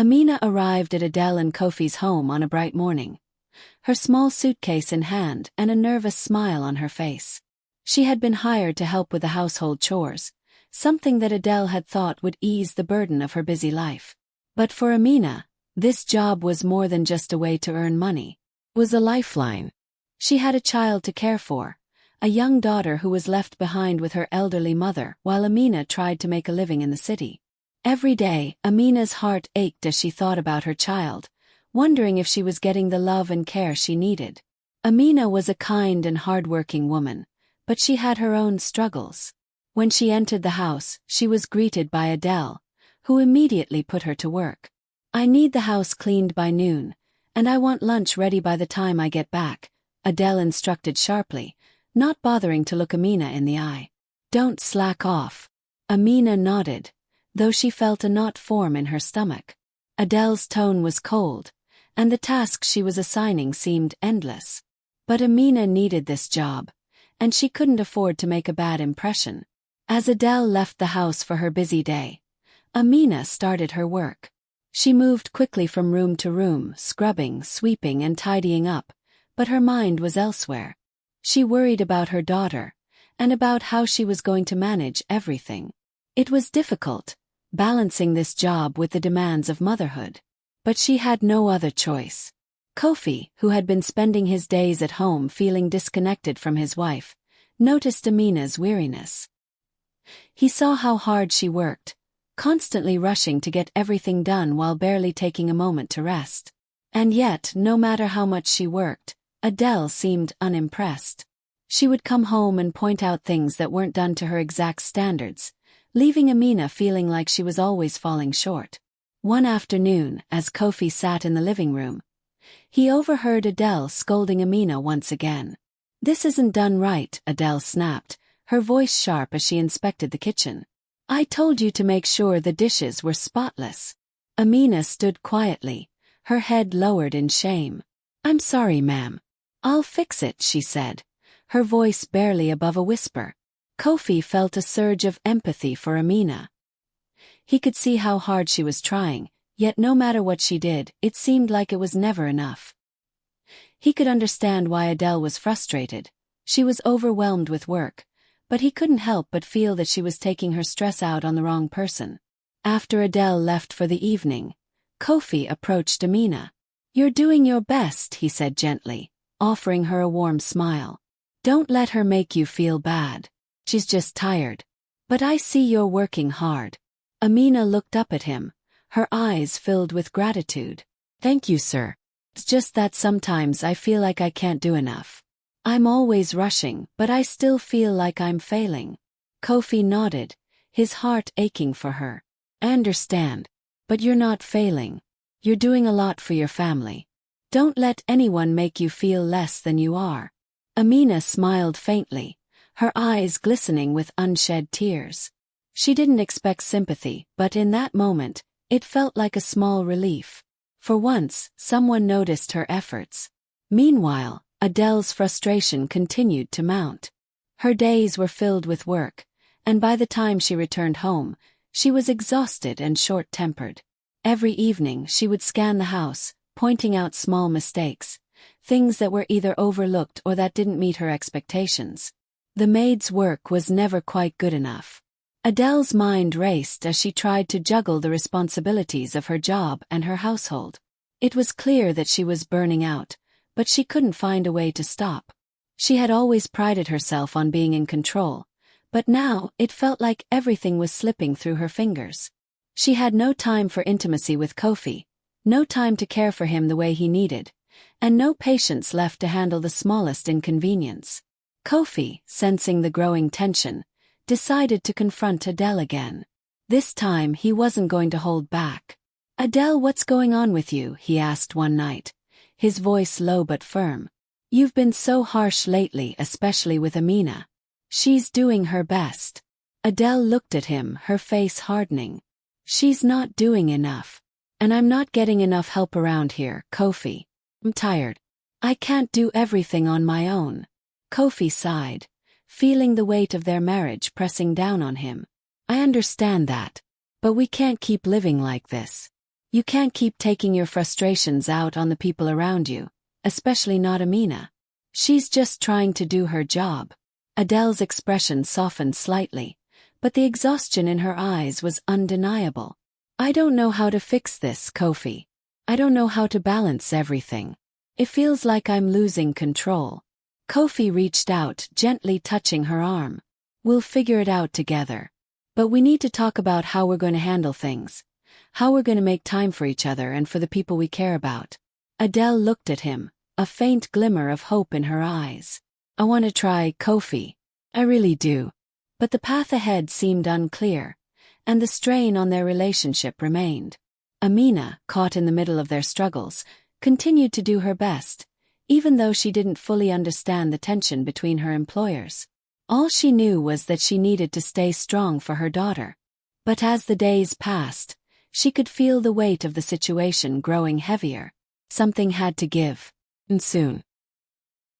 Amina arrived at Adele and Kofi's home on a bright morning, her small suitcase in hand and a nervous smile on her face. She had been hired to help with the household chores, something that Adele had thought would ease the burden of her busy life. But for Amina, this job was more than just a way to earn money. It was a lifeline. She had a child to care for, a young daughter who was left behind with her elderly mother while Amina tried to make a living in the city. Every day, Amina's heart ached as she thought about her child, wondering if she was getting the love and care she needed. Amina was a kind and hard-working woman, but she had her own struggles. When she entered the house, she was greeted by Adele, who immediately put her to work. "I need the house cleaned by noon, and I want lunch ready by the time I get back," Adele instructed sharply, not bothering to look Amina in the eye. "Don't slack off." Amina nodded, though she felt a knot form in her stomach. Adele's tone was cold, and the tasks she was assigning seemed endless. But Amina needed this job, and she couldn't afford to make a bad impression. As Adele left the house for her busy day, Amina started her work. She moved quickly from room to room, scrubbing, sweeping, and tidying up, but her mind was elsewhere. She worried about her daughter, and about how she was going to manage everything. It was difficult, balancing this job with the demands of motherhood. But she had no other choice. Kofi, who had been spending his days at home feeling disconnected from his wife, noticed Amina's weariness. He saw how hard she worked, constantly rushing to get everything done while barely taking a moment to rest. And yet, no matter how much she worked, Adele seemed unimpressed. She would come home and point out things that weren't done to her exact standards, leaving Amina feeling like she was always falling short. One afternoon, as Kofi sat in the living room, he overheard Adele scolding Amina once again. "This isn't done right," Adele snapped, her voice sharp as she inspected the kitchen. "I told you to make sure the dishes were spotless." Amina stood quietly, her head lowered in shame. "I'm sorry, ma'am. I'll fix it," she said, her voice barely above a whisper. Kofi felt a surge of empathy for Amina. He could see how hard she was trying, yet no matter what she did, it seemed like it was never enough. He could understand why Adele was frustrated. She was overwhelmed with work, but he couldn't help but feel that she was taking her stress out on the wrong person. After Adele left for the evening, Kofi approached Amina. "You're doing your best," he said gently, offering her a warm smile. "Don't let her make you feel bad. She's just tired. But I see you're working hard." Amina looked up at him, her eyes filled with gratitude. "Thank you, sir. It's just that sometimes I feel like I can't do enough. I'm always rushing, but I still feel like I'm failing." Kofi nodded, his heart aching for her. "I understand. But you're not failing. You're doing a lot for your family. Don't let anyone make you feel less than you are." Amina smiled faintly, her eyes glistening with unshed tears. She didn't expect sympathy, but in that moment, it felt like a small relief. For once, someone noticed her efforts. Meanwhile, Adele's frustration continued to mount. Her days were filled with work, and by the time she returned home, she was exhausted and short-tempered. Every evening she would scan the house, pointing out small mistakes, things that were either overlooked or that didn't meet her expectations. The maid's work was never quite good enough. Adele's mind raced as she tried to juggle the responsibilities of her job and her household. It was clear that she was burning out, but she couldn't find a way to stop. She had always prided herself on being in control, but now it felt like everything was slipping through her fingers. She had no time for intimacy with Kofi, no time to care for him the way he needed, and no patience left to handle the smallest inconvenience. Kofi, sensing the growing tension, decided to confront Adele again. This time he wasn't going to hold back. "Adele, what's going on with you?" he asked one night, his voice low but firm. "You've been so harsh lately, especially with Amina. She's doing her best." Adele looked at him, her face hardening. "She's not doing enough. And I'm not getting enough help around here, Kofi. I'm tired. I can't do everything on my own." Kofi sighed, feeling the weight of their marriage pressing down on him. "I understand that. But we can't keep living like this. You can't keep taking your frustrations out on the people around you, especially not Amina. She's just trying to do her job. Adele's expression softened slightly, but the exhaustion in her eyes was undeniable. I don't know how to fix this, Kofi. I don't know how to balance everything. It feels like I'm losing control. Kofi reached out, gently touching her arm. We'll figure it out together. But we need to talk about how we're going to handle things. How we're going to make time for each other and for the people we care about. Adele looked at him, a faint glimmer of hope in her eyes. I want to try, Kofi. I really do. But the path ahead seemed unclear, and the strain on their relationship remained. Amina, caught in the middle of their struggles, continued to do her best, even though she didn't fully understand the tension between her employers. All she knew was that she needed to stay strong for her daughter. But as the days passed, she could feel the weight of the situation growing heavier. Something had to give. And soon.